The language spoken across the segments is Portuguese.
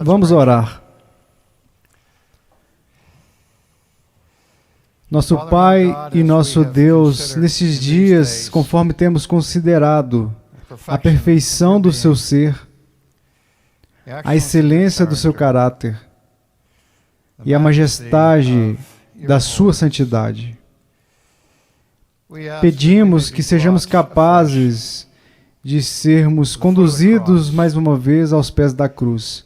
Vamos orar. Nosso Pai e nosso Deus, nesses dias, conforme temos considerado a perfeição do seu ser, a excelência do seu caráter e a majestade da sua santidade, pedimos que sejamos capazes de sermos conduzidos mais uma vez aos pés da cruz,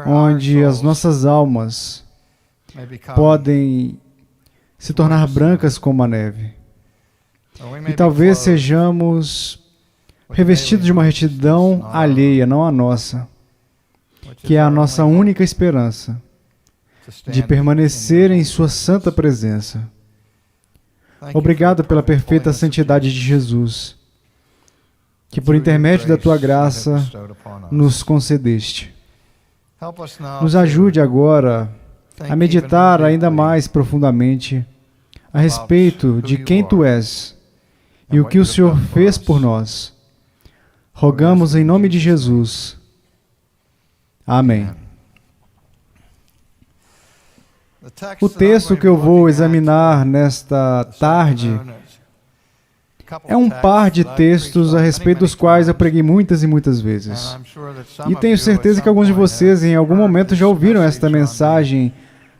onde as nossas almas podem se tornar brancas como a neve. E talvez sejamos revestidos de uma retidão alheia, não a nossa, que é a nossa única esperança de permanecer em sua santa presença. Obrigado pela perfeita santidade de Jesus, que por intermédio da tua graça nos concedeste. Nos ajude agora a meditar ainda mais profundamente a respeito de quem tu és e o que o Senhor fez por nós. Rogamos em nome de Jesus. Amém. O texto que eu vou examinar nesta tarde é um par de textos a respeito dos quais eu preguei muitas e muitas vezes. E tenho certeza que alguns de vocês em algum momento já ouviram esta mensagem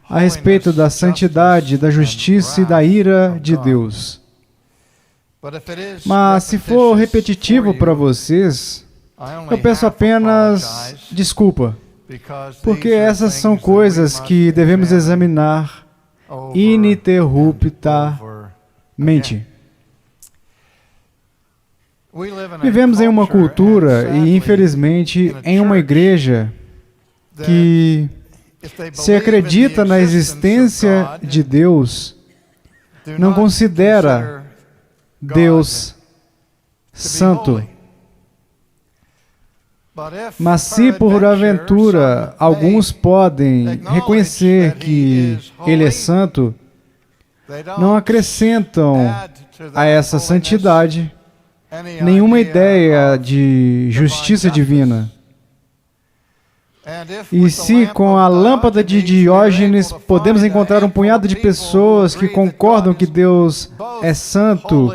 a respeito da santidade, da justiça e da ira de Deus. Mas se for repetitivo para vocês, eu peço apenas desculpa, porque essas são coisas que devemos examinar ininterruptamente. Vivemos em uma cultura e, infelizmente, em uma igreja que, se acredita na existência de Deus, não considera Deus santo. Mas se, por aventura, alguns podem reconhecer que Ele é santo, não acrescentam a essa santidade nenhuma ideia de justiça divina. E se com a lâmpada de Diógenes podemos encontrar um punhado de pessoas que concordam que Deus é santo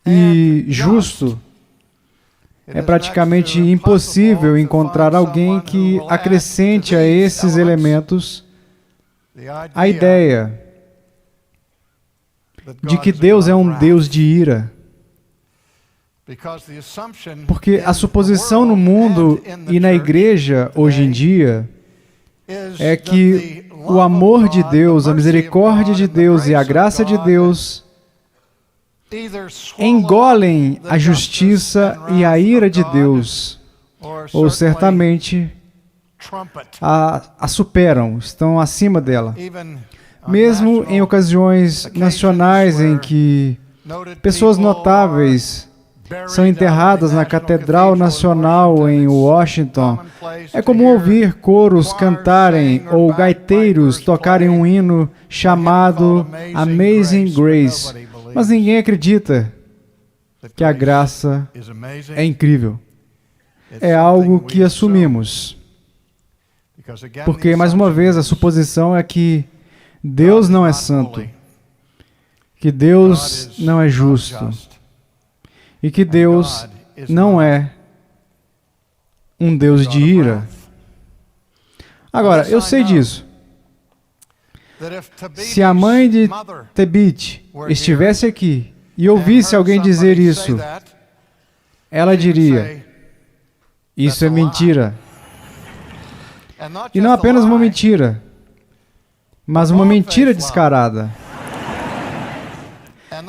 e justo, é praticamente impossível encontrar alguém que acrescente a esses elementos a ideia de que Deus é um Deus de ira. Porque a suposição no mundo e na igreja hoje em dia é que o amor de Deus, a misericórdia de Deus e a graça de Deus engolem a justiça e a ira de Deus, ou certamente a superam, estão acima dela. Mesmo em ocasiões nacionais em que pessoas notáveis são enterradas na Catedral Nacional em Washington, é comum ouvir coros cantarem ou gaiteiros tocarem um hino chamado Amazing Grace, mas ninguém acredita que a graça é incrível. É algo que assumimos, porque, mais uma vez, a suposição é que Deus não é santo, que Deus não é justo, e que Deus não é um Deus de ira. Agora, eu sei disso. Se a mãe de Tebit estivesse aqui e ouvisse alguém dizer isso, ela diria, isso é mentira. E não apenas uma mentira, mas uma mentira descarada.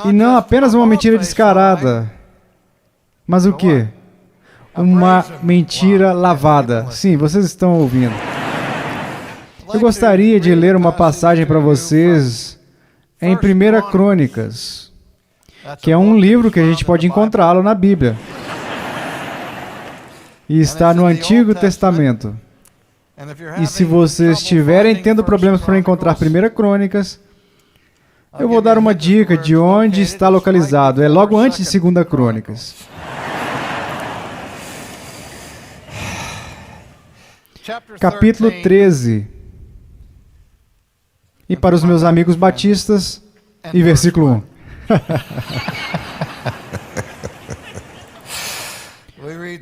E não apenas uma mentira descarada, mas o quê? Uma mentira lavada. Sim, vocês estão ouvindo. Eu gostaria de ler uma passagem para vocês em 1 Crônicas, que é um livro que a gente pode encontrá-lo na Bíblia. E está no Antigo Testamento. E se vocês estiverem tendo problemas para encontrar 1 Crônicas, eu vou dar uma dica de onde está localizado. É logo antes de 2 Crônicas. capítulo 13. E para os meus amigos batistas, e versículo 1.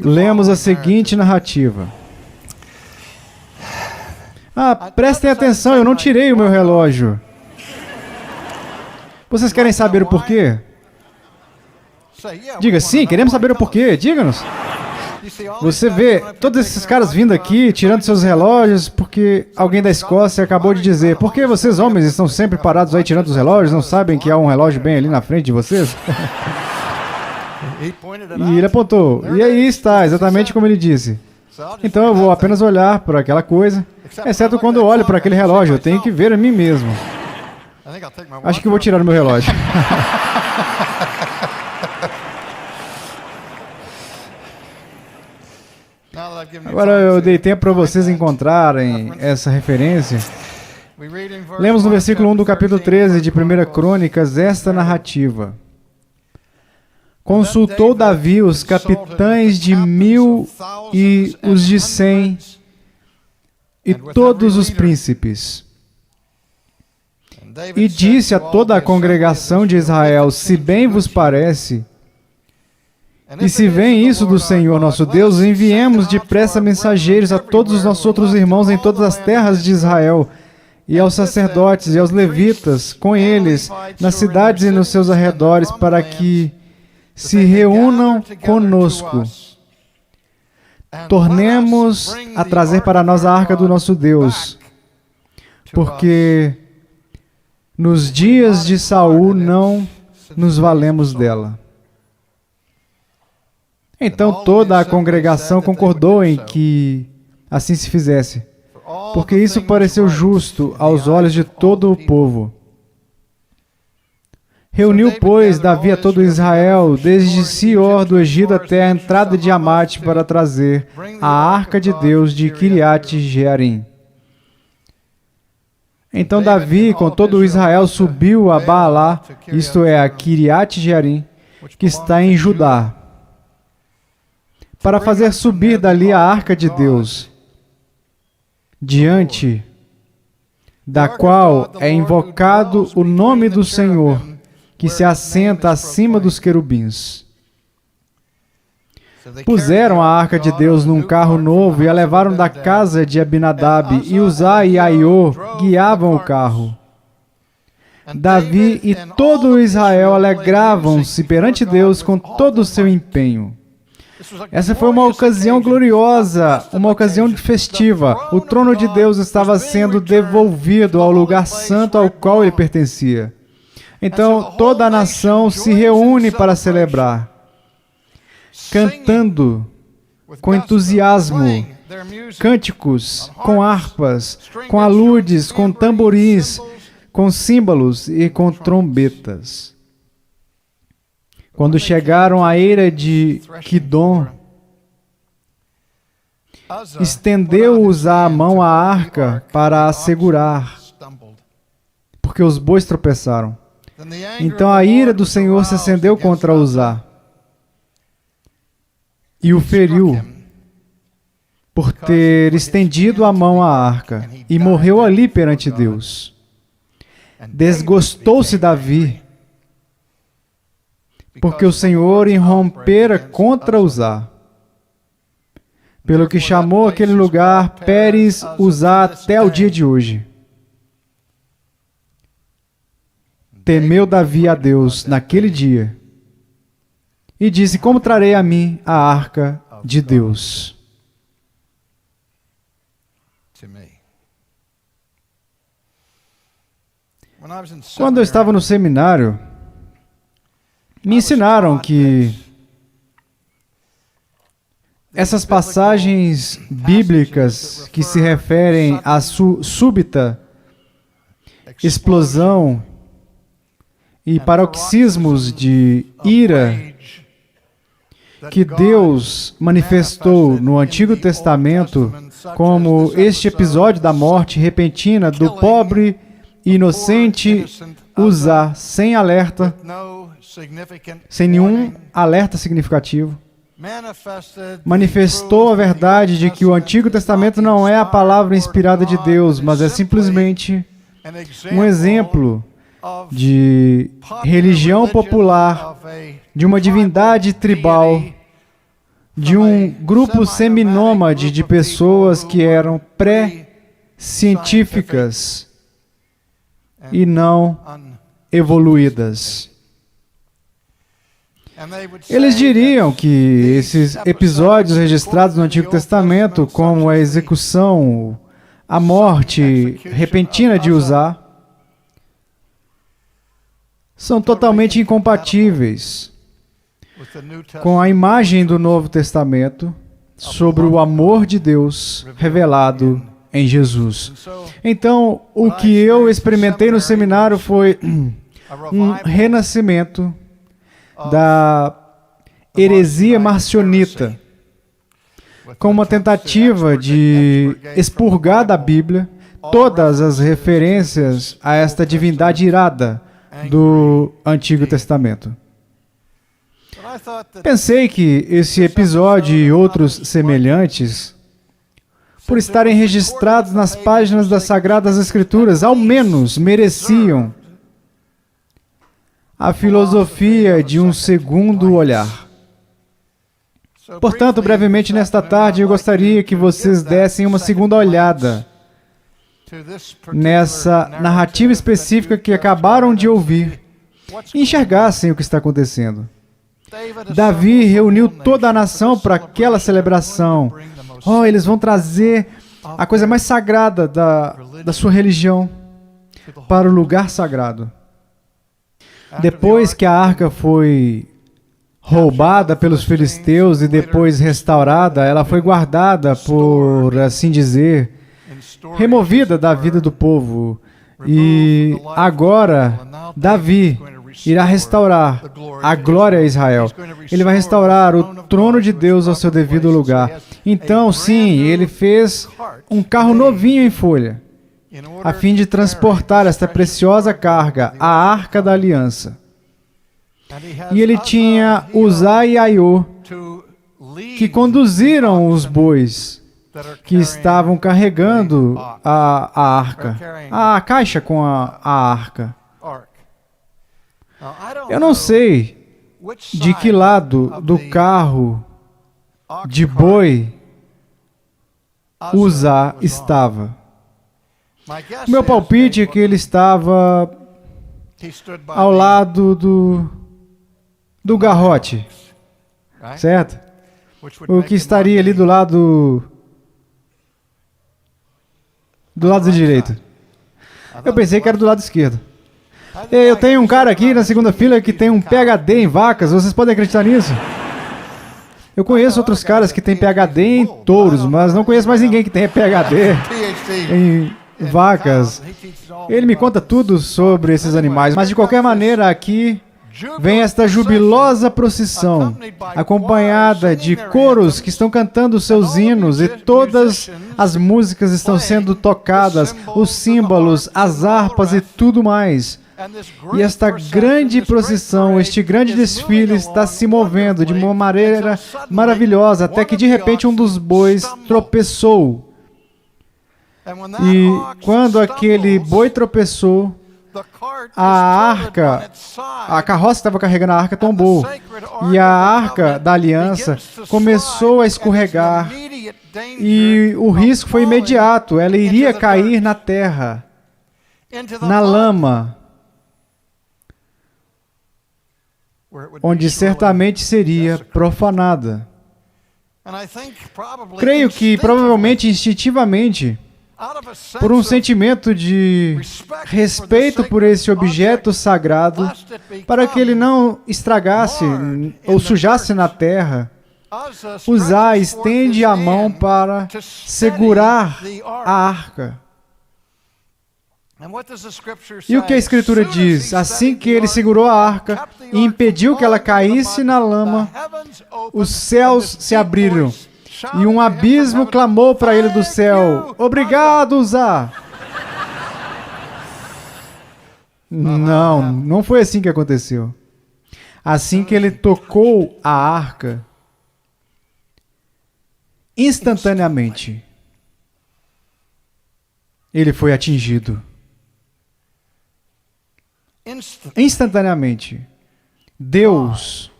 Lemos a seguinte narrativa. Prestem atenção, eu não tirei o meu relógio. Vocês querem saber o porquê? Diga, sim, queremos saber o porquê, diga-nos. Você vê todos esses caras vindo aqui, tirando seus relógios, porque alguém da Escócia acabou de dizer: por que vocês homens estão sempre parados aí tirando os relógios, não sabem que há um relógio bem ali na frente de vocês? E ele apontou, e aí está, exatamente como ele disse. Então eu vou apenas olhar para aquela coisa, exceto quando eu olho para aquele relógio, eu tenho que ver a mim mesmo. Acho que eu vou tirar o meu relógio. Agora eu dei tempo para vocês encontrarem essa referência. Lemos no versículo 1 do capítulo 13 de 1 Crônicas esta narrativa. Consultou Davi os capitães de 1000 e os de 100 e todos os príncipes. E disse a toda a congregação de Israel: se bem vos parece, e se vem isso do Senhor nosso Deus, enviemos depressa mensageiros a todos os nossos outros irmãos em todas as terras de Israel, e aos sacerdotes e aos levitas, com eles, nas cidades e nos seus arredores, para que se reúnam conosco. Tornemos a trazer para nós a arca do nosso Deus, porque nos dias de Saul não nos valemos dela. Então toda a congregação concordou em que assim se fizesse, porque isso pareceu justo aos olhos de todo o povo. Reuniu, pois, Davi a todo Israel, desde Sior do Egito até a entrada de Amate, para trazer a arca de Deus de Kiriat Jearim. Então Davi, com todo o Israel, subiu a Baalá, isto é, a Kiriat Jearim, que está em Judá, para fazer subir dali a arca de Deus, diante da qual é invocado o nome do Senhor, que se assenta acima dos querubins. Puseram a arca de Deus num carro novo e a levaram da casa de Abinadab, e Uzá e Aiô guiavam o carro. Davi e todo Israel alegravam-se perante Deus com todo o seu empenho. Essa foi uma ocasião gloriosa, uma ocasião festiva. O trono de Deus estava sendo devolvido ao lugar santo ao qual ele pertencia. Então, toda a nação se reúne para celebrar, cantando com entusiasmo, cânticos, com harpas, com aludes, com tamborins, com símbolos e com trombetas. Quando chegaram à eira de Quidom, estendeu Uzá a mão à arca para a segurar, porque os bois tropeçaram. Então a ira do Senhor se acendeu contra Uzá e o feriu por ter estendido a mão à arca, e morreu ali perante Deus. Desgostou-se Davi, porque o Senhor irrompera contra Uzá, pelo que chamou aquele lugar Pérez Uzá até o dia de hoje. Temeu Davi a Deus naquele dia e disse: como trarei a mim a arca de Deus? Quando eu estava no seminário, me ensinaram que essas passagens bíblicas que se referem à súbita explosão e paroxismos de ira que Deus manifestou no Antigo Testamento, como este episódio da morte repentina do pobre e inocente Uzá, sem alerta, sem nenhum alerta significativo, manifestou a verdade de que o Antigo Testamento não é a palavra inspirada de Deus, mas é simplesmente um exemplo de religião popular, de uma divindade tribal, de um grupo seminômade de pessoas que eram pré-científicas e não evoluídas. Eles diriam que esses episódios registrados no Antigo Testamento, como a execução, a morte repentina de Uzá, são totalmente incompatíveis com a imagem do Novo Testamento sobre o amor de Deus revelado em Jesus. Então, o que eu experimentei no seminário foi um renascimento da heresia marcionita, com uma tentativa de expurgar da Bíblia todas as referências a esta divindade irada do Antigo Testamento. Pensei que esse episódio e outros semelhantes, por estarem registrados nas páginas das Sagradas Escrituras, ao menos mereciam a filosofia de um segundo olhar. Portanto, brevemente nesta tarde, eu gostaria que vocês dessem uma segunda olhada nessa narrativa específica que acabaram de ouvir e enxergassem o que está acontecendo. Davi reuniu toda a nação para aquela celebração. Oh, eles vão trazer a coisa mais sagrada da sua religião para o lugar sagrado. Depois que a arca foi roubada pelos filisteus e depois restaurada, ela foi guardada, por assim dizer, removida da vida do povo. E agora, Davi irá restaurar a glória a Israel. Ele vai restaurar o trono de Deus ao seu devido lugar. Então, sim, ele fez um carro novinho em folha, a fim de transportar esta preciosa carga, a Arca da Aliança. E ele tinha Uzá e Aiô, que conduziram os bois que estavam carregando a arca, a caixa com a arca. Eu não sei de que lado do carro de boi Uzá estava. O meu palpite é que ele estava ao lado do garrote, certo? O que estaria ali do lado direito. Eu pensei que era do lado esquerdo. Eu tenho um cara aqui na segunda fila que tem um PhD em vacas, vocês podem acreditar nisso? Eu conheço outros caras que têm PhD em touros, mas não conheço mais ninguém que tenha PhD em vacas. Ele me conta tudo sobre esses animais, mas de qualquer maneira aqui vem esta jubilosa procissão, acompanhada de coros que estão cantando seus hinos e todas as músicas estão sendo tocadas, os símbolos, as harpas e tudo mais. E esta grande procissão, este grande desfile está se movendo de uma maneira maravilhosa, até que de repente um dos bois tropeçou. E quando aquele boi tropeçou, a carroça que estava carregando a arca tombou. E a arca da aliança começou a escorregar. E o risco foi imediato. Ela iria cair na terra, na lama, onde certamente seria profanada. Creio que, provavelmente, instintivamente, por um sentimento de respeito por esse objeto sagrado, para que ele não estragasse ou sujasse na terra, Uzá estende a mão para segurar a arca. E o que a Escritura diz? Assim que ele segurou a arca e impediu que ela caísse na lama, os céus se abriram. E um abismo clamou para ele do céu: "Obrigado, Uzá!" Não foi assim que aconteceu. Assim que ele tocou a arca, instantaneamente, ele foi atingido. Instantaneamente, Deus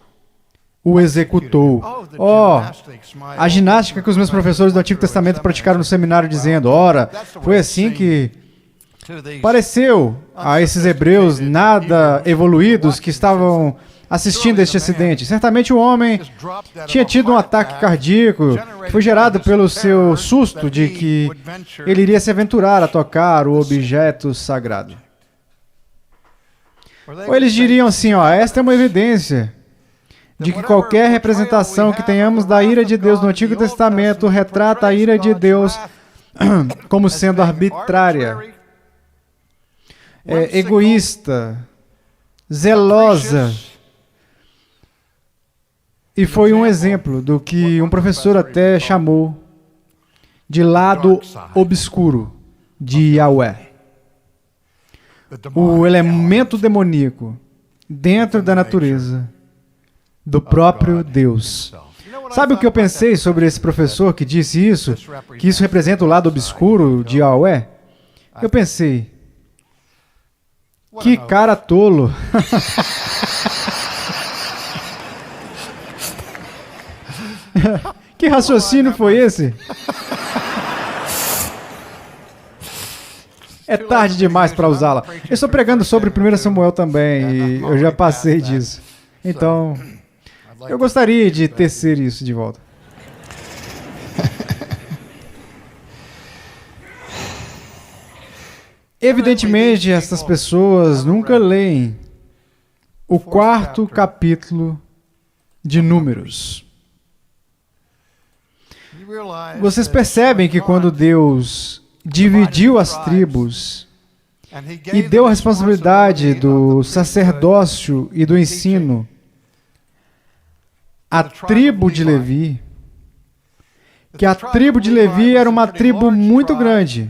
o executou. A ginástica que os meus professores do Antigo Testamento praticaram no seminário dizendo, ora, foi assim que pareceu a esses hebreus nada evoluídos que estavam assistindo a este acidente. Certamente o homem tinha tido um ataque cardíaco que foi gerado pelo seu susto de que ele iria se aventurar a tocar o objeto sagrado. Ou eles diriam assim, esta é uma evidência de que qualquer representação que tenhamos da ira de Deus no Antigo Testamento retrata a ira de Deus como sendo arbitrária, egoísta, zelosa. E foi um exemplo do que um professor até chamou de lado obscuro de Yahweh. O elemento demoníaco dentro da natureza do próprio Deus. Sabe o que eu pensei sobre esse professor que disse isso? Que isso representa o lado obscuro de Yahweh? Eu pensei, que cara tolo. Que raciocínio foi esse? É tarde demais para usá-la. Eu estou pregando sobre 1 Samuel também e eu já passei disso. Então, eu gostaria de tecer isso de volta. Evidentemente, essas pessoas nunca leem o 4º capítulo de Números. Vocês percebem que quando Deus dividiu as tribos e deu a responsabilidade do sacerdócio e do ensino à tribo de Levi, que a tribo de Levi era uma tribo muito grande,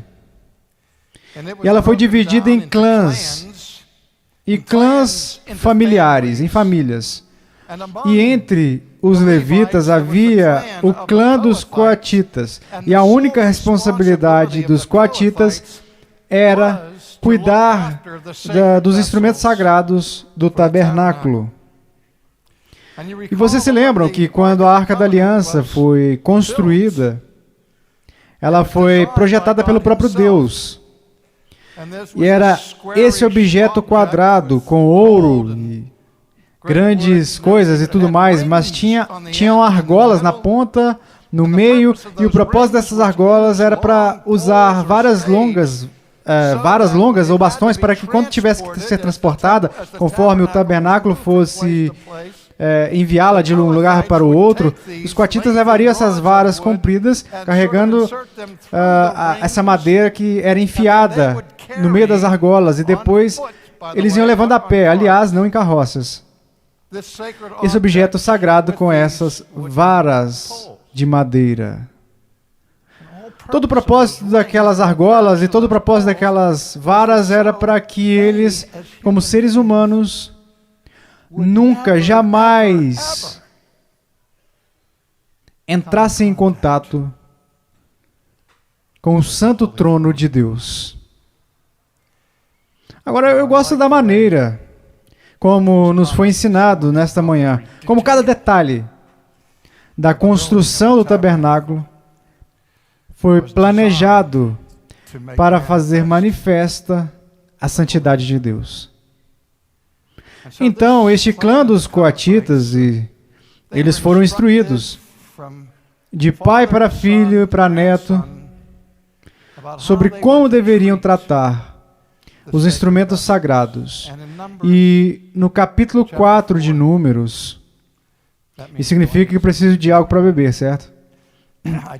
e ela foi dividida em clãs, e clãs familiares, em famílias. E entre os levitas havia o clã dos coatitas. E a única responsabilidade dos coatitas era cuidar dos instrumentos sagrados do tabernáculo. E vocês se lembram que quando a Arca da Aliança foi construída, ela foi projetada pelo próprio Deus. E era esse objeto quadrado com ouro e grandes coisas e tudo mais, mas tinham argolas na ponta, no meio, e o propósito dessas argolas era para usar varas longas ou bastões para que quando tivesse que ser transportada, conforme o tabernáculo fosse enviá-la de um lugar para o outro, os coatitas levariam essas varas compridas, carregando essa madeira que era enfiada no meio das argolas, e depois eles iam levando a pé, aliás, não em carroças. Esse objeto sagrado com essas varas de madeira. Todo o propósito daquelas argolas e todo o propósito daquelas varas era para que eles, como seres humanos, nunca, jamais entrassem em contato com o santo trono de Deus. Agora, eu gosto da maneira como nos foi ensinado nesta manhã, como cada detalhe da construção do tabernáculo foi planejado para fazer manifesta a santidade de Deus. Então, este clã dos coatitas, eles foram instruídos de pai para filho e para neto sobre como deveriam tratar os instrumentos sagrados. E no capítulo 4 de Números, isso significa que eu preciso de algo para beber, certo?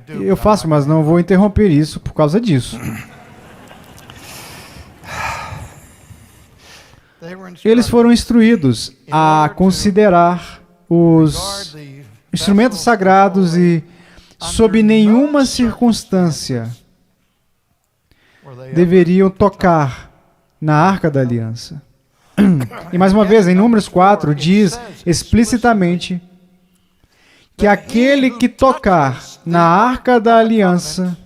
Eu faço, mas não vou interromper isso por causa disso. Eles foram instruídos a considerar os instrumentos sagrados e, sob nenhuma circunstância, deveriam tocar na Arca da Aliança. E mais uma vez, em Números 4, diz explicitamente que aquele que tocar na Arca da Aliança,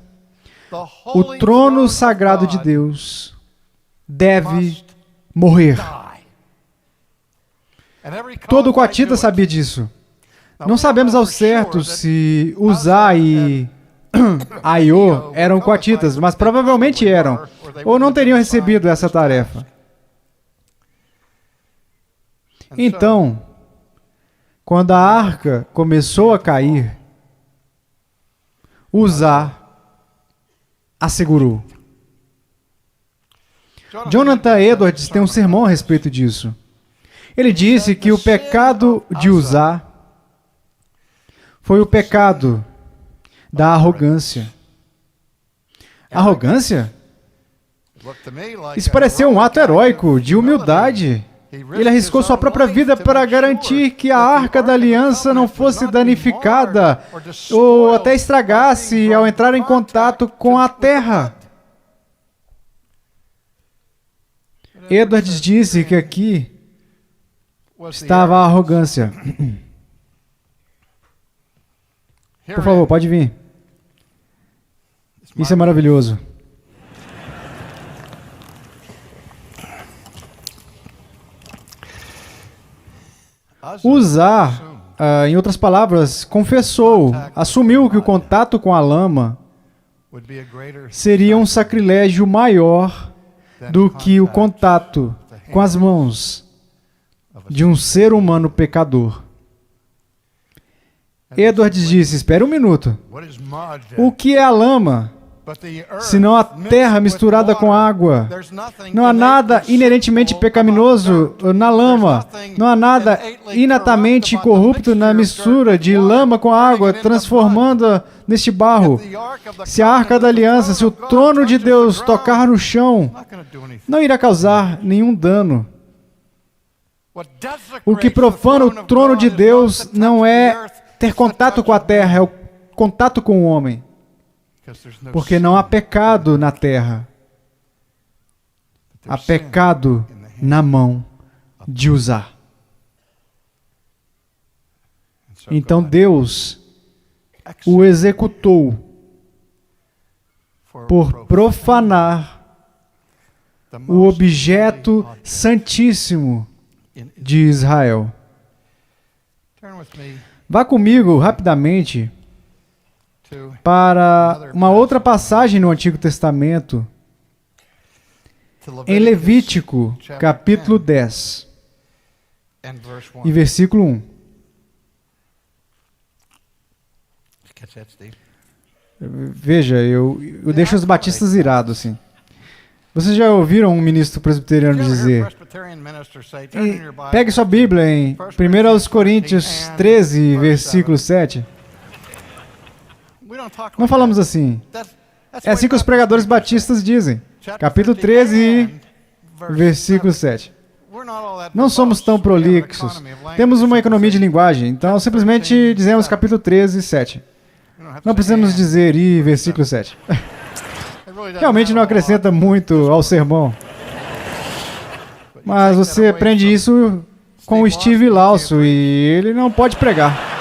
o trono sagrado de Deus deve morrer. Todo coatita sabia disso. Não sabemos ao certo se Uzá e Aiô eram coatitas, mas provavelmente eram, ou não teriam recebido essa tarefa. Então, quando a arca começou a cair, Uzá a segurou. Jonathan Edwards tem um sermão a respeito disso. Ele disse que o pecado de Uzá foi o pecado da arrogância. Arrogância? Isso pareceu um ato heróico, de humildade. Ele arriscou sua própria vida para garantir que a Arca da Aliança não fosse danificada ou até estragasse ao entrar em contato com a terra. Edwards disse que aqui estava a arrogância. Por favor, pode vir. Isso é maravilhoso. Uzá, em outras palavras, confessou, assumiu que o contato com a lama seria um sacrilégio maior do que o contato com as mãos de um ser humano pecador. Edwards disse, espere um minuto. O que é a lama, senão a terra misturada com água? Não há nada inerentemente pecaminoso na lama. Não há nada inatamente corrupto na mistura de lama com água, transformando-a neste barro. Se a Arca da Aliança, se o trono de Deus tocar no chão, não irá causar nenhum dano. O que profana o trono de Deus não é ter contato com a terra, é o contato com o homem. Porque não há pecado na terra. Há pecado na mão de Uzá. Então Deus o executou por profanar o objeto santíssimo de Israel. Vá comigo rapidamente para uma outra passagem no Antigo Testamento, em Levítico, capítulo 10, e versículo 1. Veja, eu deixo os batistas irados, assim. Vocês já ouviram um ministro presbiteriano dizer, pegue sua Bíblia em 1 Coríntios 13, versículo 7. Não falamos assim. É assim que os pregadores batistas dizem. Capítulo 13, versículo 7. Não somos tão prolixos. Temos uma economia de linguagem, então simplesmente dizemos capítulo 13, 7. Não precisamos dizer e versículo 7. Realmente não acrescenta muito ao sermão. Mas você aprende isso com o Steve Lawson e ele não pode pregar.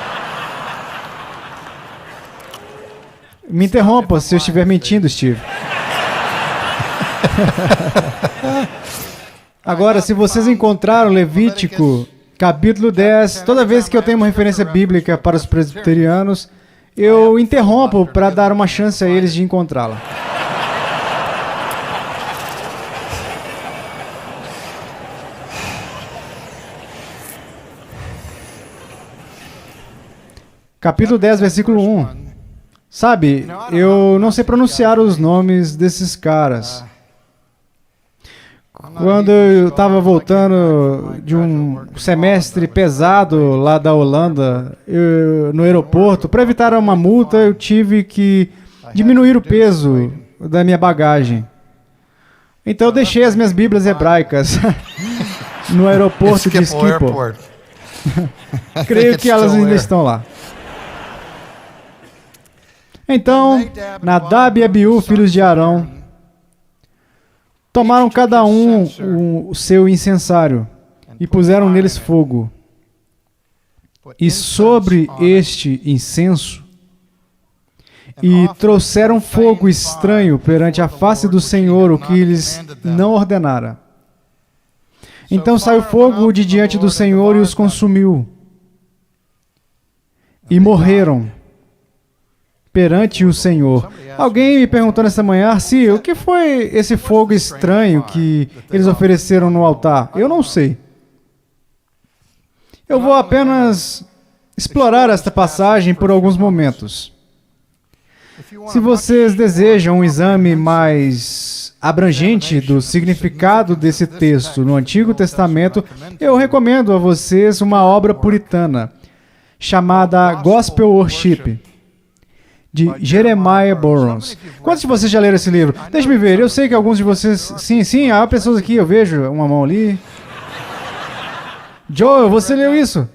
Me interrompa se eu estiver mentindo, Steve. Agora, se vocês encontraram Levítico, capítulo 10, toda vez que eu tenho uma referência bíblica para os presbiterianos, eu interrompo para dar uma chance a eles de encontrá-la. Capítulo 10, versículo 1. Sabe, eu não sei pronunciar os nomes desses caras. Quando eu estava voltando de um semestre pesado lá da Holanda, no aeroporto, para evitar uma multa, eu tive que diminuir o peso da minha bagagem. Então eu deixei as minhas Bíblias hebraicas no aeroporto de Schiphol. Creio que elas ainda estão lá. Então, Nadab e Abiú, filhos de Arão, tomaram cada um o seu incensário e puseram neles fogo. E sobre este incenso e trouxeram fogo estranho perante a face do Senhor, o que lhes não ordenara. Então saiu fogo de diante do Senhor e os consumiu, e morreram perante o Senhor. Alguém me perguntou nessa manhã, Arci, o que foi esse fogo estranho que eles ofereceram no altar? Eu não sei. Eu vou apenas explorar esta passagem por alguns momentos. Se vocês desejam um exame mais abrangente do significado desse texto no Antigo Testamento, eu recomendo a vocês uma obra puritana chamada Gospel Worship, de Jeremiah Burroughs. Quantos de vocês já leram esse livro? Deixe-me ver, eu sei que alguns de vocês... Sim, há pessoas aqui, eu vejo uma mão ali. Joel, você leu isso?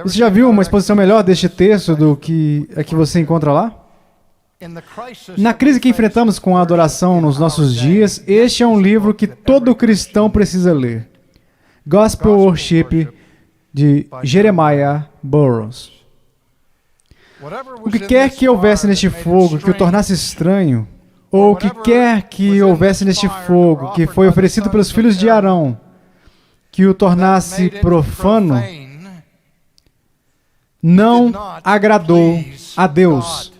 Você já viu uma exposição melhor deste texto do que a que você encontra lá? Na crise que enfrentamos com a adoração nos nossos dias, este é um livro que todo cristão precisa ler. Gospel Worship, de Jeremiah Burroughs. O que quer que houvesse neste fogo que o tornasse estranho, ou o que quer que houvesse neste fogo que foi oferecido pelos filhos de Arão, que o tornasse profano, não agradou a Deus.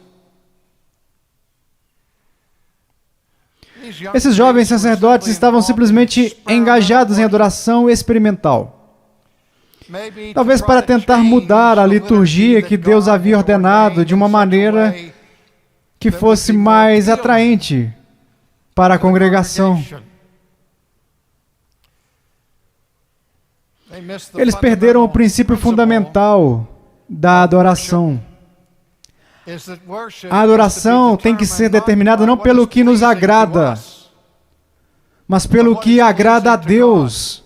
Esses jovens sacerdotes estavam simplesmente engajados em adoração experimental. Talvez para tentar mudar a liturgia que Deus havia ordenado de uma maneira que fosse mais atraente para a congregação. Eles perderam o princípio fundamental da adoração. A adoração tem que ser determinada não pelo que nos agrada, mas pelo que agrada a Deus.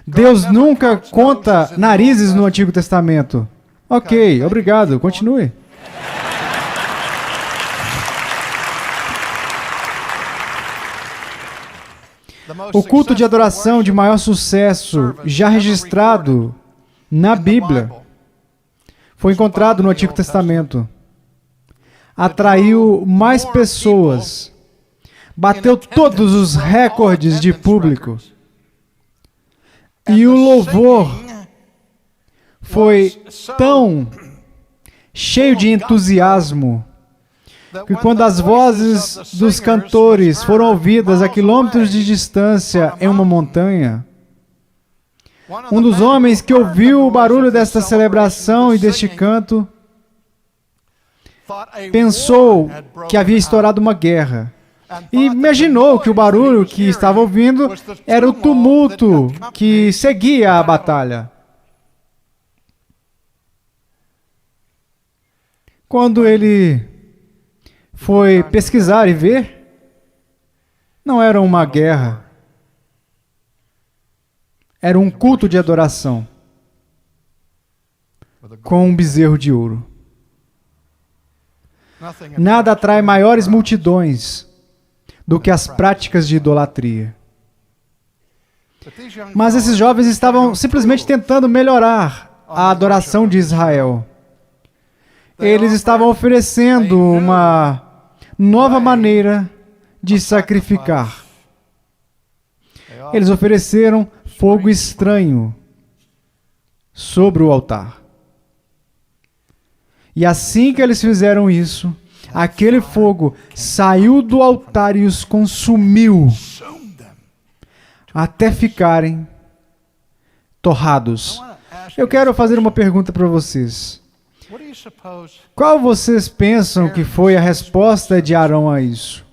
Deus nunca conta narizes no Antigo Testamento. Ok, obrigado, continue. O culto de adoração de maior sucesso já registrado na Bíblia foi encontrado no Antigo Testamento. Atraiu mais pessoas, bateu todos os recordes de público. E o louvor foi tão cheio de entusiasmo que quando as vozes dos cantores foram ouvidas a quilômetros de distância em uma montanha, um dos homens que ouviu o barulho desta celebração e deste canto pensou que havia estourado uma guerra. E imaginou que o barulho que estava ouvindo era o tumulto que seguia a batalha. Quando ele foi pesquisar e ver, não era uma guerra. Era um culto de adoração com um bezerro de ouro. Nada atrai maiores multidões do que as práticas de idolatria. Mas esses jovens estavam simplesmente tentando melhorar a adoração de Israel. Eles estavam oferecendo uma nova maneira de sacrificar. Eles ofereceram fogo estranho sobre o altar. E assim que eles fizeram isso, aquele fogo saiu do altar e os consumiu até ficarem torrados. Eu quero fazer uma pergunta para vocês. Qual vocês pensam que foi a resposta de Arão a isso?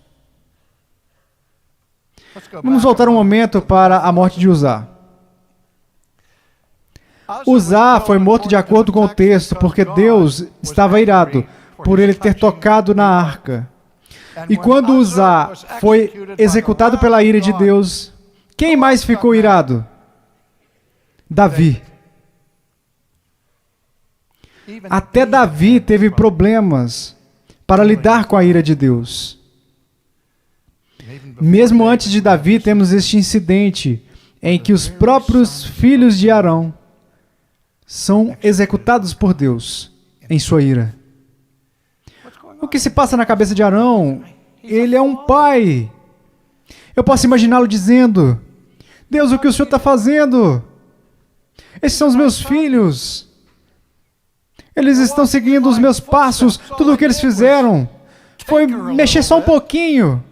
Vamos voltar um momento para a morte de Uzá. Uzá foi morto de acordo com o texto, porque Deus estava irado por ele ter tocado na arca. E quando Uzá foi executado pela ira de Deus, quem mais ficou irado? Davi. Até Davi teve problemas para lidar com a ira de Deus. Mesmo antes de Davi, temos este incidente em que os próprios filhos de Arão são executados por Deus em sua ira. O que se passa na cabeça de Arão? Ele é um pai. Eu posso imaginá-lo dizendo: Deus, o que o Senhor está fazendo? Esses são os meus filhos. Eles estão seguindo os meus passos. Tudo o que eles fizeram foi mexer só um pouquinho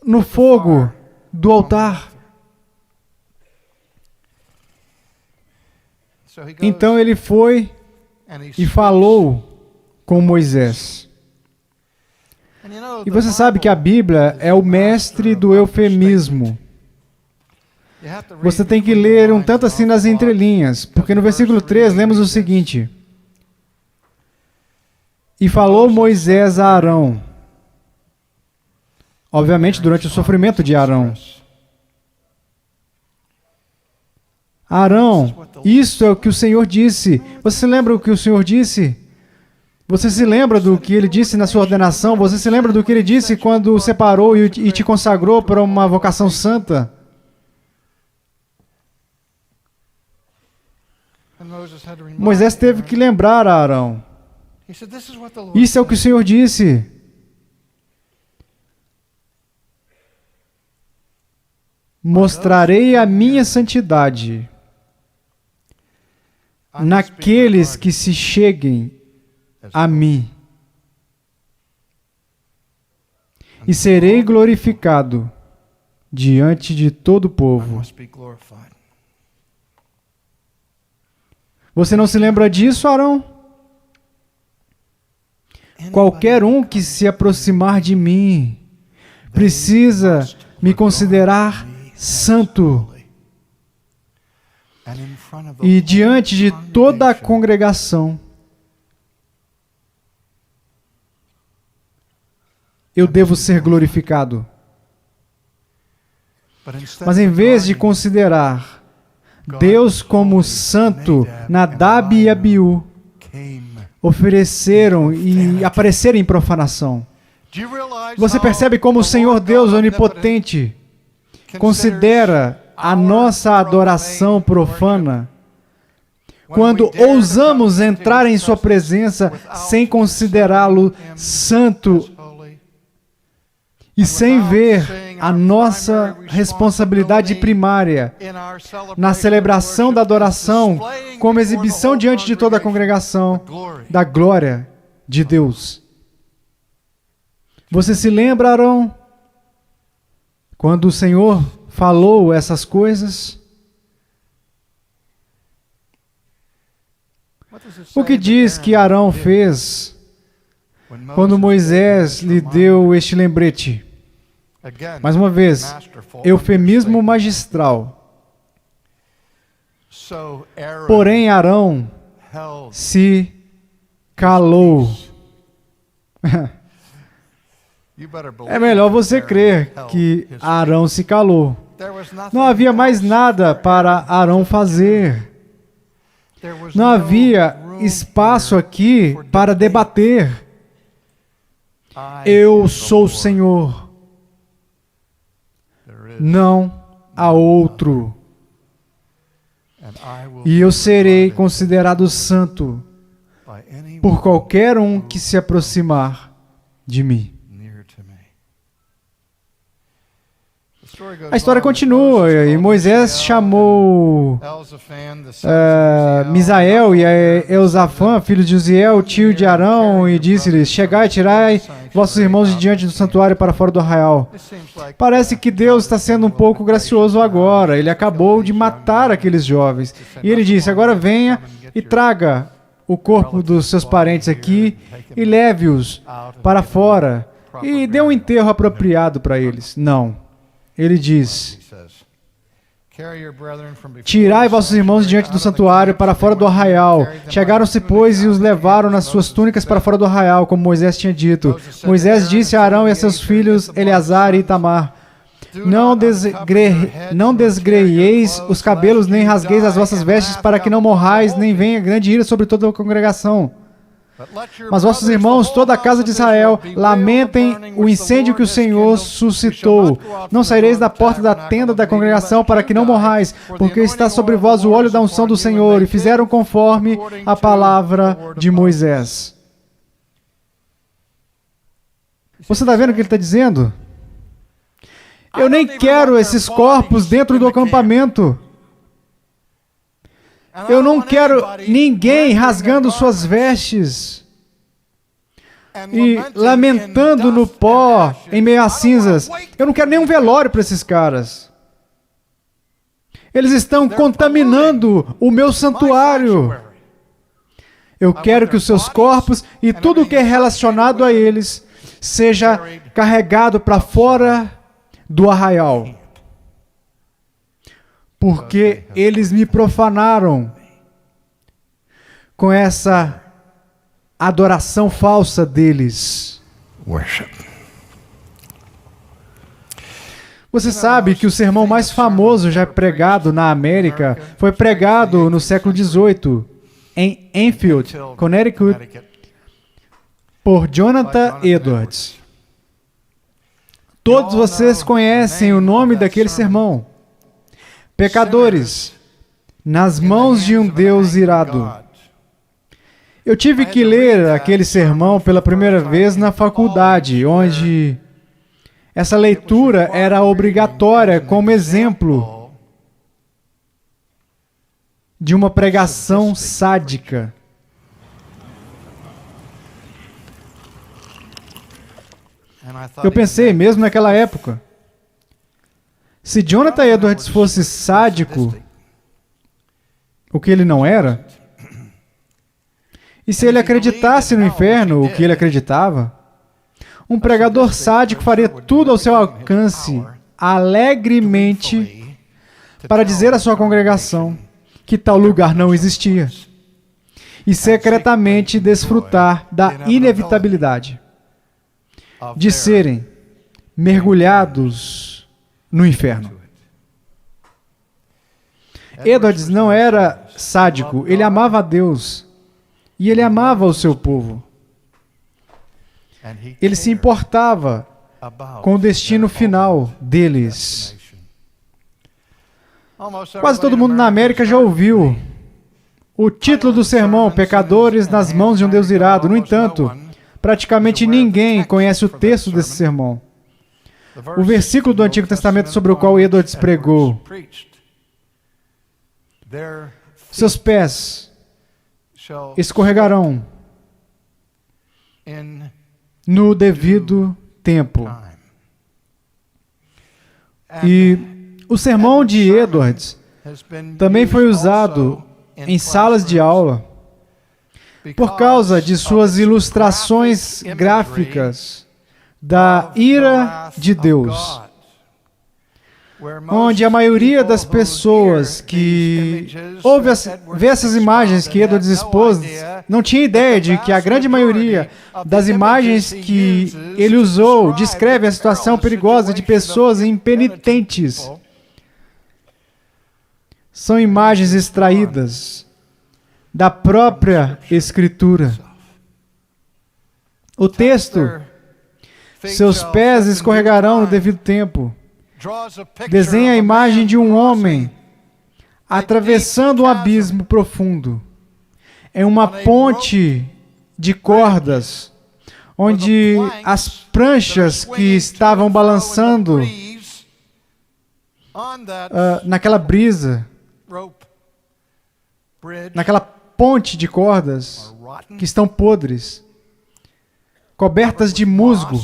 no fogo do altar. Então ele foi e falou com Moisés. E você sabe que a Bíblia é o mestre do eufemismo. Você tem que ler um tanto assim nas entrelinhas, porque no versículo 3 lemos o seguinte: E falou Moisés a Arão, obviamente durante o sofrimento de Arão. Arão, isso é o que o Senhor disse. Você se lembra o que o Senhor disse? Você se lembra do que ele disse na sua ordenação? Você se lembra do que ele disse quando o separou e te consagrou para uma vocação santa? Moisés teve que lembrar a Arão. Isso é o que o Senhor disse. Mostrarei a minha santidade naqueles que se cheguem a mim, e serei glorificado diante de todo o povo. Você não se lembra disso, Arão? Qualquer um que se aproximar de mim precisa me considerar santo. E diante de toda a congregação, eu devo ser glorificado. Mas em vez de considerar Deus como santo, Nadab e Abiú ofereceram e apareceram em profanação. Você percebe como o Senhor Deus onipotente considera a nossa adoração profana quando ousamos entrar em sua presença sem considerá-lo santo e sem ver a nossa responsabilidade primária na celebração da adoração como exibição diante de toda a congregação da glória de Deus. Você se lembra, Arão, quando o Senhor falou essas coisas? O que diz que Arão fez quando Moisés lhe deu este lembrete? Mais uma vez, eufemismo magistral. Porém, Arão se calou. É melhor você crer que Arão se calou. Não havia mais nada para Arão fazer. Não havia espaço aqui para debater. Eu sou o Senhor. Não há outro. E eu serei considerado santo por qualquer um que se aproximar de mim. A história continua, e Moisés chamou Misael e Eusafã, filhos de Uziel, tio de Arão, e disse-lhes: Chegai e tirai vossos irmãos de diante do santuário para fora do arraial. Parece que Deus está sendo um pouco gracioso agora. Ele acabou de matar aqueles jovens. E ele disse: agora venha e traga o corpo dos seus parentes aqui e leve-os para fora e dê um enterro apropriado para eles. Não. Ele diz: tirai vossos irmãos diante do santuário para fora do arraial. Chegaram-se, pois, e os levaram nas suas túnicas para fora do arraial, como Moisés tinha dito. Moisés disse a Arão e a seus filhos Eleazar e Itamar: Não desgreieis os cabelos, nem rasgueis as vossas vestes, para que não morrais, nem venha grande ira sobre toda a congregação. Mas vossos irmãos, toda a casa de Israel, lamentem o incêndio que o Senhor suscitou. Não saireis da porta da tenda da congregação para que não morrais, porque está sobre vós o óleo da unção do Senhor. E fizeram conforme a palavra de Moisés. Você está vendo o que ele está dizendo? Eu nem quero esses corpos dentro do acampamento. Eu não quero ninguém rasgando suas vestes e lamentando no pó em meio às cinzas. Eu não quero nenhum velório para esses caras. Eles estão contaminando o meu santuário. Eu quero que os seus corpos e tudo o que é relacionado a eles seja carregado para fora do arraial. Porque eles me profanaram com essa adoração falsa deles. Você sabe que o sermão mais famoso já pregado na América foi pregado no século XVIII, em Enfield, Connecticut, por Jonathan Edwards. Todos vocês conhecem o nome daquele sermão. Pecadores, nas mãos de um Deus irado. Eu tive que ler aquele sermão pela primeira vez na faculdade, onde essa leitura era obrigatória como exemplo de uma pregação sádica. Eu pensei, mesmo naquela época, se Jonathan Edwards fosse sádico, o que ele não era, e se ele acreditasse no inferno, o que ele acreditava, um pregador sádico faria tudo ao seu alcance, alegremente, para dizer à sua congregação que tal lugar não existia, e secretamente desfrutar da inevitabilidade de serem mergulhados no inferno. Edwards não era sádico, ele amava a Deus e ele amava o seu povo. Ele se importava com o destino final deles. Quase todo mundo na América já ouviu o título do sermão, Pecadores nas mãos de um Deus irado. No entanto, praticamente ninguém conhece o texto desse sermão. O versículo do Antigo Testamento sobre o qual Edwards pregou. Seus pés escorregarão no devido tempo. E o sermão de Edwards também foi usado em salas de aula por causa de suas ilustrações gráficas da ira de Deus, onde a maioria das pessoas que vê essas imagens que Edwards expôs não tinha ideia de que a grande maioria das imagens que ele usou descreve a situação perigosa de pessoas impenitentes. São imagens extraídas da própria Escritura. O texto, seus pés escorregarão no devido tempo, desenha a imagem de um homem atravessando um abismo profundo em uma ponte de cordas, onde as pranchas que estavam balançando naquela brisa, naquela ponte de cordas que estão podres, cobertas de musgo,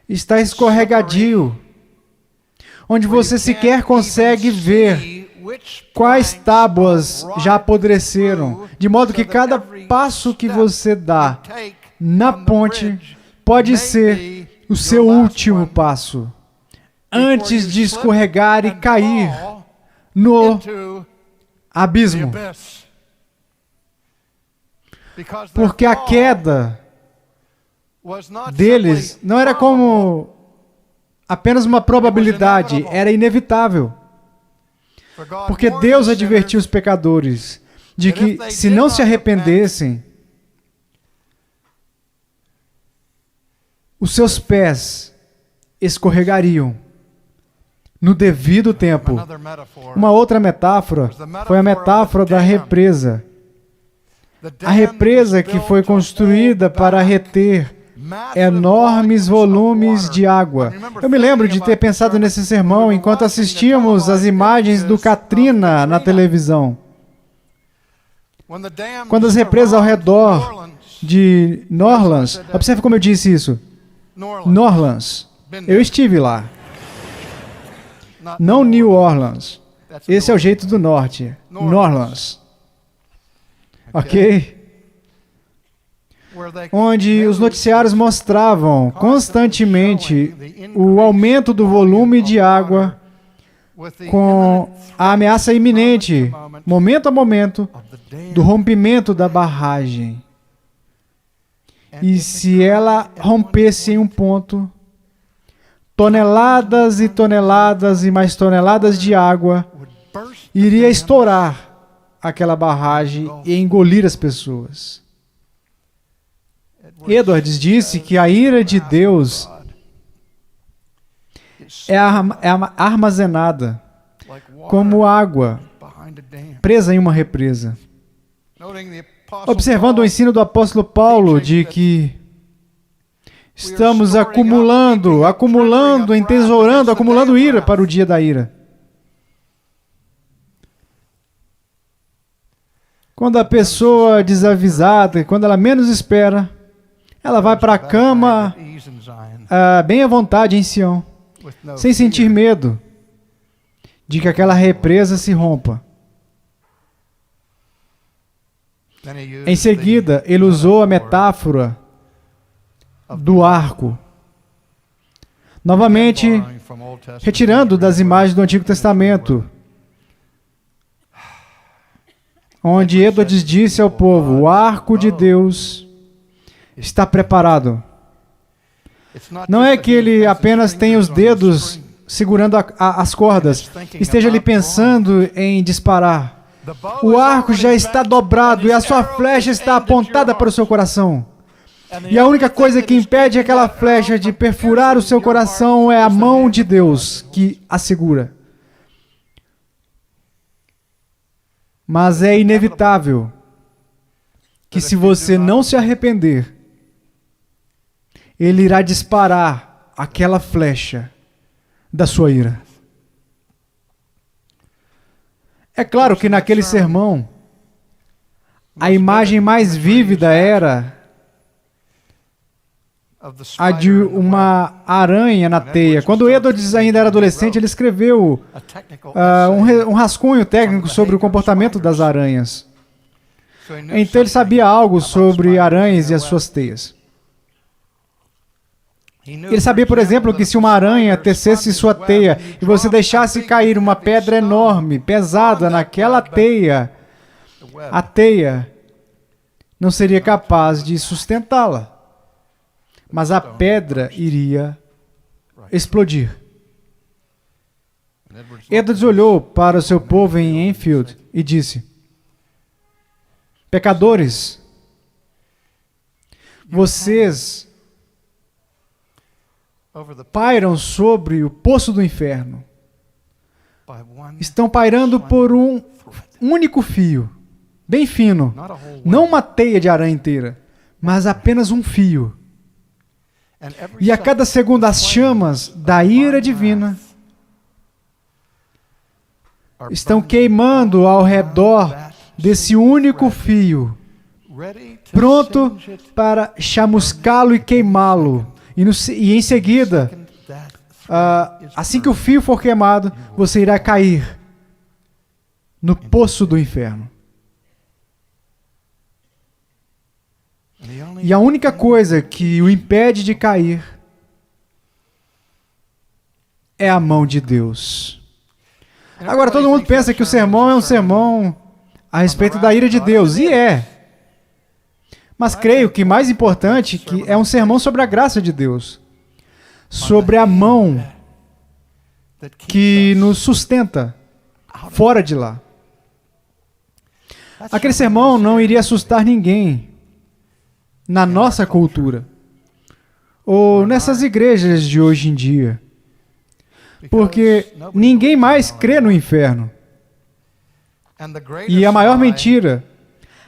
está escorregadio, onde você sequer consegue ver quais tábuas já apodreceram, de modo que cada passo que você dá na ponte pode ser o seu último passo, antes de escorregar e cair no abismo. Porque a queda deles não era como apenas uma probabilidade, era inevitável. Porque Deus advertiu os pecadores de que, se não se arrependessem, os seus pés escorregariam no devido tempo. Uma outra metáfora foi a metáfora da represa. A represa que foi construída para reter enormes volumes de água. Eu me lembro de ter pensado nesse sermão enquanto assistíamos as imagens do Katrina na televisão. Quando as represas ao redor de New Orleans, observe como eu disse isso. New Orleans. Eu estive lá. Não New Orleans. Esse é o jeito do norte. New Orleans. Ok? Onde os noticiários mostravam constantemente o aumento do volume de água com a ameaça iminente, momento a momento, do rompimento da barragem. E se ela rompesse em um ponto, toneladas e toneladas e mais toneladas de água iria estourar aquela barragem e engolir as pessoas. Edwards disse que a ira de Deus é armazenada como água presa em uma represa. Observando o ensino do apóstolo Paulo de que estamos acumulando, entesourando, acumulando ira para o dia da ira. Quando a pessoa desavisada, quando ela menos espera, ela vai para a cama bem à vontade em Sião, sem sentir medo de que aquela represa se rompa. Em seguida, ele usou a metáfora do arco, novamente retirando das imagens do Antigo Testamento, onde Edwards disse ao povo: o arco de Deus está preparado. Não é que ele apenas tenha os dedos segurando as cordas, esteja ali pensando em disparar. O arco já está dobrado e a sua flecha está apontada para o seu coração. E a única coisa que impede aquela flecha de perfurar o seu coração é a mão de Deus que a segura. Mas é inevitável que, se você não se arrepender, ele irá disparar aquela flecha da sua ira. É claro que naquele sermão, a imagem mais vívida era a de uma aranha na teia. Quando Edwards ainda era adolescente, ele escreveu um rascunho técnico sobre o comportamento das aranhas. Então ele sabia algo sobre aranhas e as suas teias. Ele sabia, por exemplo, que se uma aranha tecesse sua teia e você deixasse cair uma pedra enorme, pesada naquela teia, a teia não seria capaz de sustentá-la. Mas a pedra iria explodir. Edwards olhou para o seu povo em Enfield e disse: pecadores, vocês pairam sobre o poço do inferno. Estão pairando por um único fio, bem fino. Não uma teia de aranha inteira, mas apenas um fio. E a cada segundo as chamas da ira divina estão queimando ao redor desse único fio, pronto para chamuscá-lo e queimá-lo. E em seguida, assim que o fio for queimado, você irá cair no poço do inferno. E a única coisa que o impede de cair é a mão de Deus. Agora, todo mundo pensa que o sermão é um sermão a respeito da ira de Deus, e é. Mas creio que mais importante que é um sermão sobre a graça de Deus, sobre a mão que nos sustenta fora de lá. Aquele sermão não iria assustar ninguém na nossa cultura, ou nessas igrejas de hoje em dia, porque ninguém mais crê no inferno. E a maior mentira,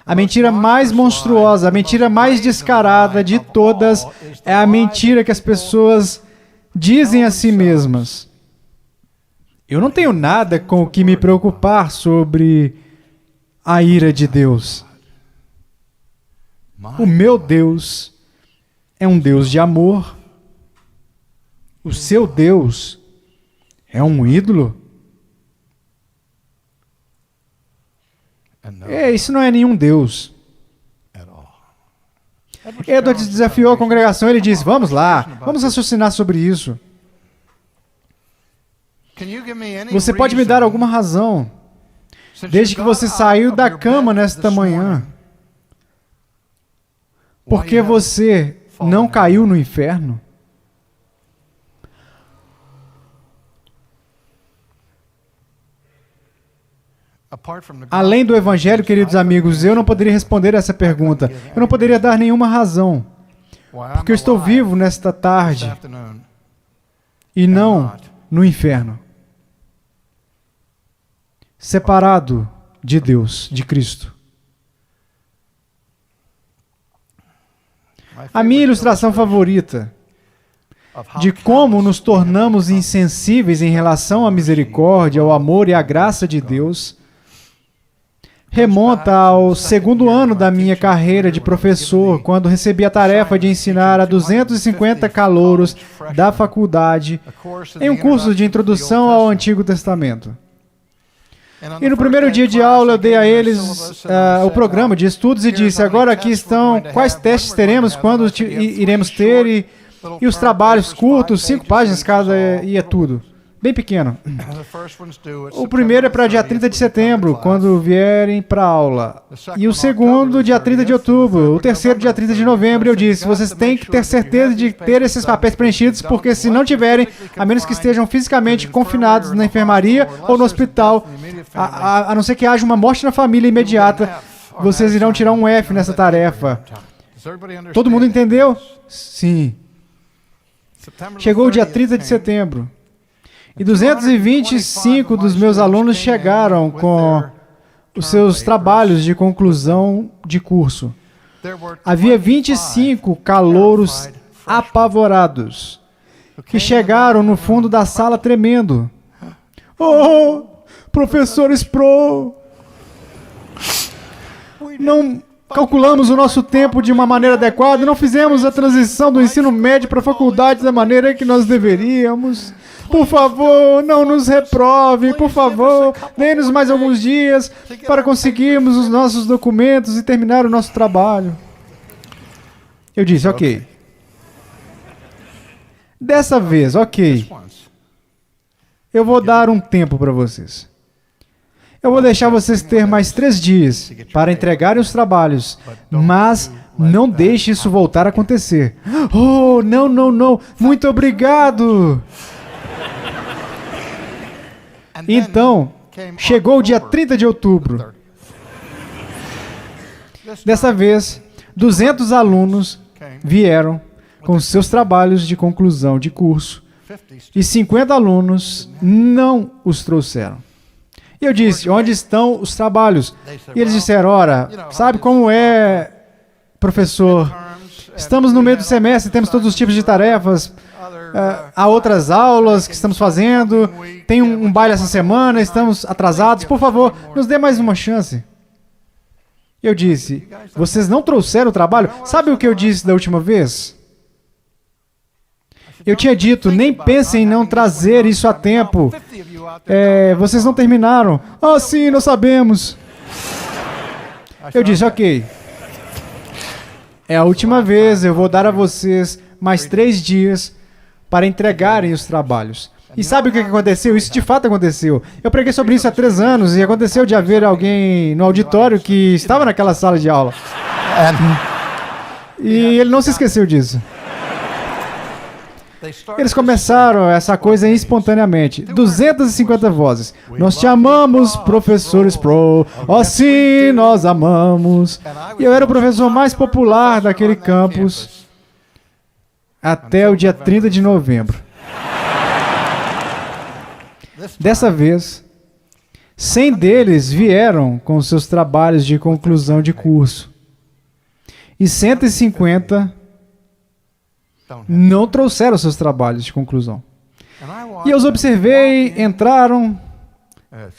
A mentira mais monstruosa, a mentira mais descarada de todas é a mentira que as pessoas dizem a si mesmas. Eu não tenho nada com o que me preocupar sobre a ira de Deus. O meu Deus é um Deus de amor. O seu Deus é um ídolo? Isso não é nenhum Deus. Edwards desafiou a congregação, ele disse, vamos lá, vamos raciocinar sobre isso. Você pode me dar alguma razão, desde que você saiu da cama nesta manhã, porque você não caiu no inferno? Além do Evangelho, queridos amigos, eu não poderia responder essa pergunta. Eu não poderia dar nenhuma razão. Porque eu estou vivo nesta tarde e não no inferno. Separado de Deus, de Cristo. A minha ilustração favorita de como nos tornamos insensíveis em relação à misericórdia, ao amor e à graça de Deus remonta ao segundo ano da minha carreira de professor, quando recebi a tarefa de ensinar a 250 calouros da faculdade em um curso de introdução ao Antigo Testamento. E no primeiro dia de aula eu dei a eles o programa de estudos e disse, agora aqui estão quais testes teremos, quando iremos ter e os trabalhos curtos, 5 páginas cada e é tudo. Bem pequeno. O primeiro é para dia 30 de setembro, quando vierem para a aula. E o segundo, dia 30 de outubro. O terceiro, dia 30 de novembro. Eu disse, vocês têm que ter certeza de ter esses papéis preenchidos, porque se não tiverem, a menos que estejam fisicamente confinados na enfermaria ou no hospital, a não ser que haja uma morte na família imediata, vocês irão tirar um F nessa tarefa. Todo mundo entendeu? Sim. Chegou o dia 30 de setembro. E 225 dos meus alunos chegaram com os seus trabalhos de conclusão de curso. Havia 25 calouros apavorados que chegaram no fundo da sala tremendo. Oh, professor Sproul, não calculamos o nosso tempo de uma maneira adequada, não fizemos a transição do ensino médio para a faculdade da maneira que nós deveríamos. Por favor, não nos reprove, por favor, dê-nos mais alguns dias para conseguirmos os nossos documentos e terminar o nosso trabalho. Eu disse, ok. Dessa vez, ok. Eu vou dar um tempo para vocês. Eu vou deixar vocês ter mais 3 dias para entregarem os trabalhos, mas não deixe isso voltar a acontecer. Oh, não, não, não. Muito obrigado. Então, chegou o dia 30 de outubro. Dessa vez, 200 alunos vieram com seus trabalhos de conclusão de curso e 50 alunos não os trouxeram. E eu disse, onde estão os trabalhos? E eles disseram, ora, sabe como é, professor? Estamos no meio do semestre, temos todos os tipos de tarefas, há outras aulas que estamos fazendo, tem um baile essa semana, estamos atrasados, por favor, nos dê mais uma chance. Eu disse, vocês não trouxeram o trabalho? Sabe o que eu disse da última vez? Eu tinha dito, nem pensem em não trazer isso a tempo. Vocês não terminaram. Ah, sim, nós sabemos. Eu disse, ok. É a última vez, eu vou dar a vocês mais 3 dias para entregarem os trabalhos. E sabe o que aconteceu? Isso de fato aconteceu. Eu preguei sobre isso há 3 anos e aconteceu de haver alguém no auditório que estava naquela sala de aula. E ele não se esqueceu disso. Eles começaram essa coisa espontaneamente. 250 vozes. Nós te amamos, professor Sproul. Oh, sim, nós amamos. E eu era o professor mais popular daquele campus até o dia 30 de novembro. Dessa vez, 100 deles vieram com seus trabalhos de conclusão de curso. E 150 não trouxeram seus trabalhos de conclusão. E eu os observei, entraram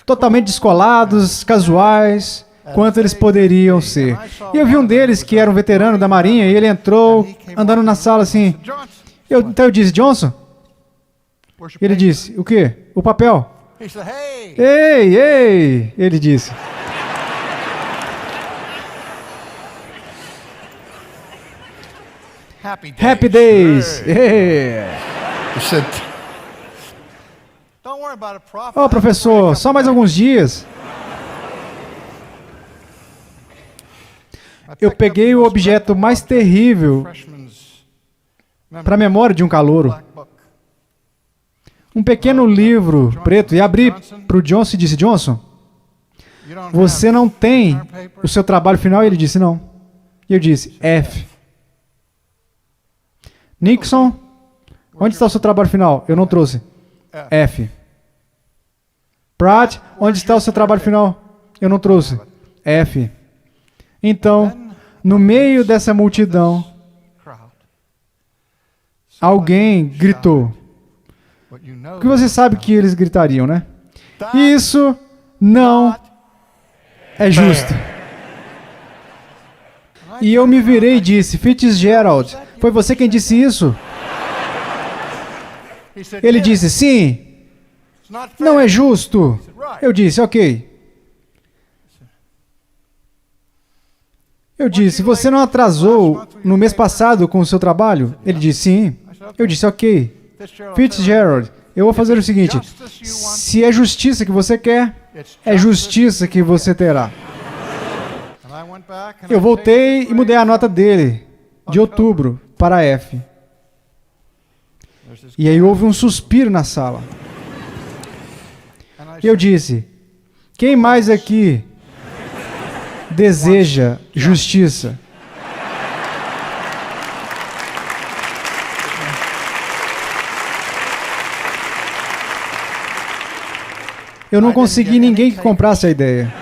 totalmente descolados, casuais, quanto eles poderiam ser. E eu vi um deles que era um veterano da Marinha, e ele entrou andando na sala assim. Então eu disse, Johnson? Ele disse, o quê? O papel. Ei, ei, ele disse. Happy Days. Oh, professor, só mais alguns dias. Eu peguei o objeto mais terrível para a memória de um calouro. Um pequeno livro preto, e abri para o Johnson e disse, Johnson, você não tem o seu trabalho final? E ele disse, não. E eu disse, F. Nixon, onde está o seu trabalho final? Eu não trouxe. F. Pratt, onde está o seu trabalho final? Eu não trouxe. F. Então, no meio dessa multidão, alguém gritou. Porque você sabe que eles gritariam, né? Isso não é justo. E eu me virei e disse, Fitzgerald, foi você quem disse isso? Ele disse, sim, não é justo. Eu disse, ok. Eu disse, você não atrasou no mês passado com o seu trabalho? Ele disse, sim. Eu disse, ok. Fitzgerald, eu vou fazer o seguinte, se é justiça que você quer, é justiça que você terá. Eu voltei e mudei a nota dele, de outubro, para F. E aí houve um suspiro na sala. Eu disse, quem mais aqui deseja justiça? Eu não consegui ninguém que comprasse a ideia.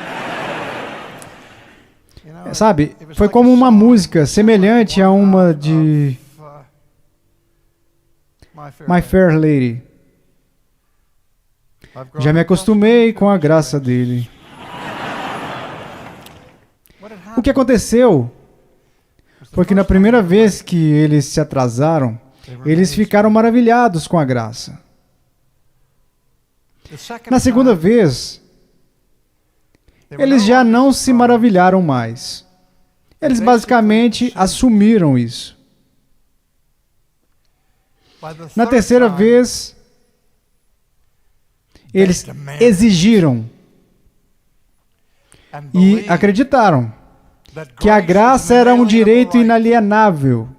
Sabe, foi como uma música semelhante a uma de My Fair Lady. Já me acostumei com a graça dele. O que aconteceu foi que na primeira vez que eles se atrasaram, eles ficaram maravilhados com a graça. Na segunda vez, eles já não se maravilharam mais. Eles basicamente assumiram isso. Na terceira vez, eles exigiram e acreditaram que a graça era um direito inalienável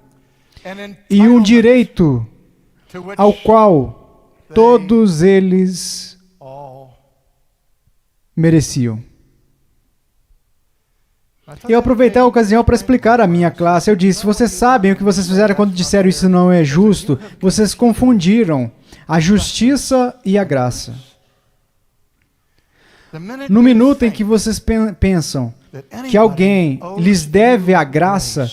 e um direito ao qual todos eles mereciam. Eu aproveitei a ocasião para explicar à minha classe. Eu disse, vocês sabem o que vocês fizeram quando disseram isso não é justo? Vocês confundiram a justiça e a graça. No minuto em que vocês pensam que alguém lhes deve a graça,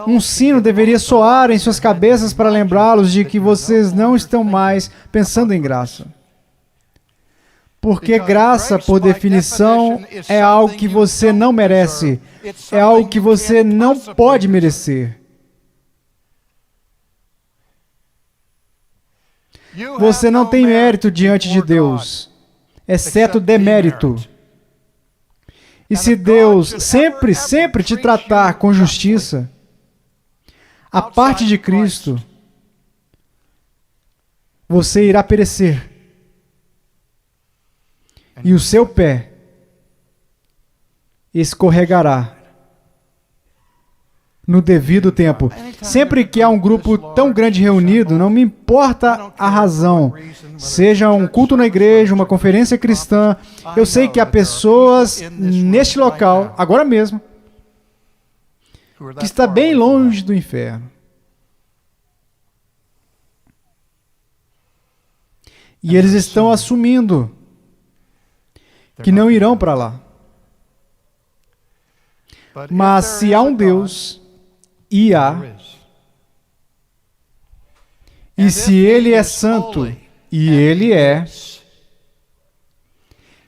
um sino deveria soar em suas cabeças para lembrá-los de que vocês não estão mais pensando em graça. Porque graça, por definição, é algo que você não merece. É algo que você não pode merecer. Você não tem mérito diante de Deus, exceto demérito. E se Deus sempre te tratar com justiça, a parte de Cristo, você irá perecer. E o seu pé escorregará no devido tempo. Sempre que há um grupo tão grande reunido, não me importa a razão, seja um culto na igreja, uma conferência cristã, eu sei que há pessoas neste local, agora mesmo, que está bem longe do inferno. E eles estão assumindo que não irão para lá. Mas se há um Deus, e há, e se Ele é santo, e Ele é,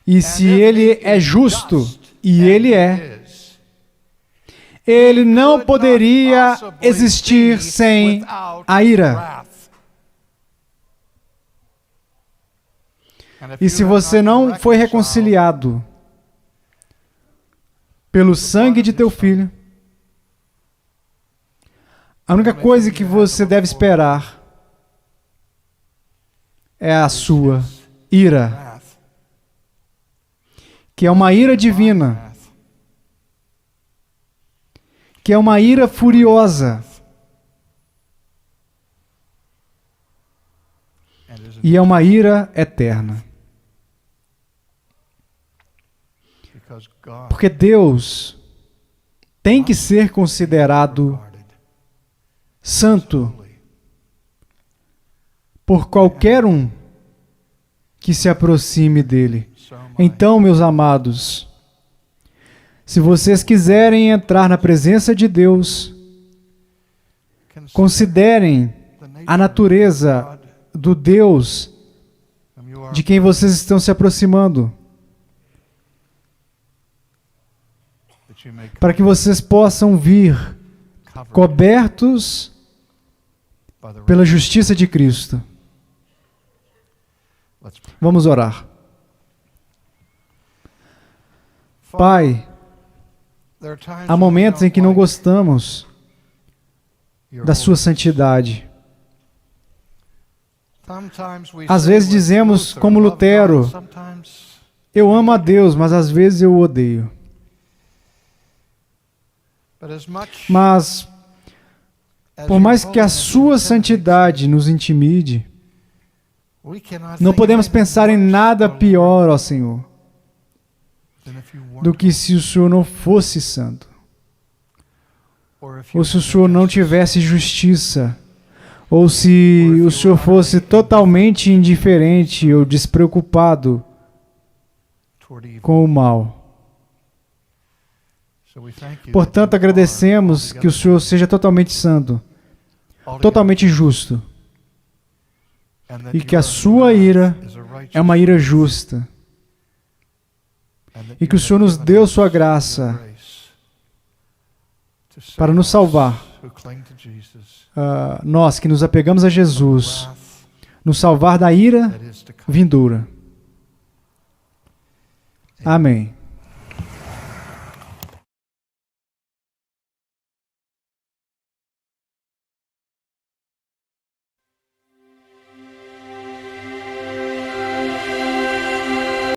e se Ele é justo, e Ele é, Ele não poderia existir sem a ira. E se você não foi reconciliado pelo sangue de teu filho, a única coisa que você deve esperar é a sua ira, que é uma ira divina, que é uma ira furiosa, e é uma ira eterna. Porque Deus tem que ser considerado santo por qualquer um que se aproxime dele. Então, meus amados, se vocês quiserem entrar na presença de Deus, considerem a natureza do Deus de quem vocês estão se aproximando, para que vocês possam vir cobertos pela justiça de Cristo. Vamos orar. Pai, há momentos em que não gostamos da sua santidade. Às vezes dizemos, como Lutero, eu amo a Deus, mas às vezes eu o odeio. Mas, por mais que a sua santidade nos intimide, não podemos pensar em nada pior, ó Senhor, do que se o Senhor não fosse santo, ou se o Senhor não tivesse justiça, ou se o Senhor fosse totalmente indiferente ou despreocupado com o mal. Portanto, agradecemos que o Senhor seja totalmente santo, totalmente justo, e que a sua ira é uma ira justa, e que o Senhor nos deu sua graça para nos salvar, nós que nos apegamos a Jesus, nos salvar da ira vindoura. Amém.